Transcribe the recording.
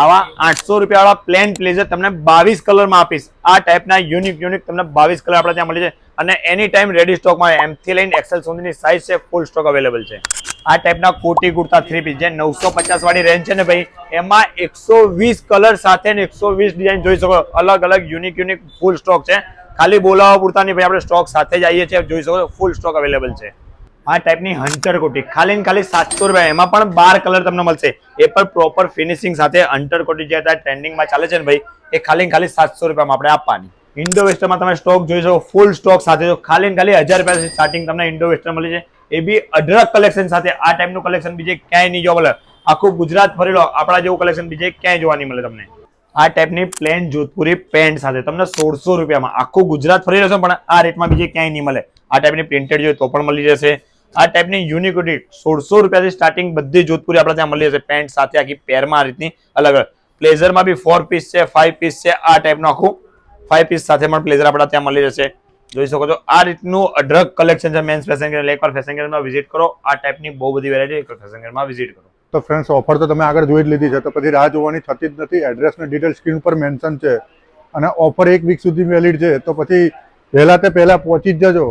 આવા 800 રૂપિયા વાળા પ્લેન બ્લેઝર તમને 22 કલરમાં આપીશ. આ ટાઈપના યુનિક તમને 22 કલર આપણે ત્યાં મળી છે અને એની ટાઈમ રેડી સ્ટોકમાં એમ થી લઈને એક્સેલ સુધીની સાઇઝ છે, ફૂલ સ્ટોક અવેલેબલ છે. આ ટાઈપના કોટી કુર્તા 3 પીસ જે 950 વાળી રેન્જ છે ને ભાઈ, એમાં 120 કલર સાથે ને 120 ડિઝાઇન જોઈ શકો. અલગ યુનિક ફૂલ સ્ટોક છે. ખાલી બોલાવવા પૂરતા નહીં ભાઈ, આપણે સ્ટોક સાથે જ આવીએ છીએ, જોઈ શકો ફૂલ સ્ટોક અવેલેબલ છે. આ ટાઈપની હન્ટર કોટી ખાલી 700 રૂપિયા, એમાં પણ 12 કલર તમને મળશે. એ પણ પ્રોપર ફિનિશિંગ સાથે હન્ટર કોટી જે અત્યારે ટ્રેન્ડિંગમાં ચાલે છે ને ભાઈ, એ ખાલી 700 રૂપિયામાં આપણે આપવાની. ઇન્ડો વેસ્ટર્નમાં તમે સ્ટોક જોઈ શકો, ફૂલ સ્ટોક સાથે ખાલી 1000 રૂપિયા સ્ટાર્ટિંગ તમને ઇન્ડો વેસ્ટર્ન મળી છે. એ બી અઢળક કલેક્શન સાથે. આ ટાઈપનું કલેક્શન બીજે ક્યાંય નહીં જોવા મળે. આખું ગુજરાત ફરી લો, આપણા જેવું કલેક્શન બીજે ક્યાંય જોવા નહીં મળે તમને. આ ટાઈપની પ્લેન જોધપુરી પેન્ટ સાથે તમને 1600 રૂપિયામાં આખું ગુજરાત ફરી રહેશો, પણ આ રેટમાં બીજે ક્યાંય નહીં મળે. આ ટાઈપની પ્રિન્ટેડ જોઈએ તો પણ મળી જશે. આ ટાઈપની યુનિકિટી 1600 રૂપિયાથી સ્ટાર્ટિંગ બધી જોધપુરી આપણે ત્યાં મળી જશે. પેન્ટ સાથે આખી પેરમાં આ રીતની અલગ પ્લેઝરમાં બી 4 પીસ છે, 5 પીસ છે. આ ટાઈપનું આખું 5 પીસ સાથે પણ પ્લેઝર આપણે ત્યાં મળી જશે. જોઈ શકો છો આ રીતનું અઢળક કલેક્શન છે મેન્સ ફેશન ગેર. એકવાર ફેશન ગેરમાં વિઝિટ કરો. આ ટાઈપની બહુ બધી વેરાયટી એકવાર ફેશન ગેરમાં વિઝિટ કરો. તો ફ્રેન્ડ્સ, ઓફર તો તમે આગળ જોઈ જ લીધી છે, તો પછી રાહ જોવાની થતી જ નથી. એડ્રેસ ને ડિટેલ સ્ક્રીન ઉપર મેન્શન છે અને ઓફર 1 વીક સુધી વેલિડ છે, તો પછી પહેલા પહોંચી જ જજો.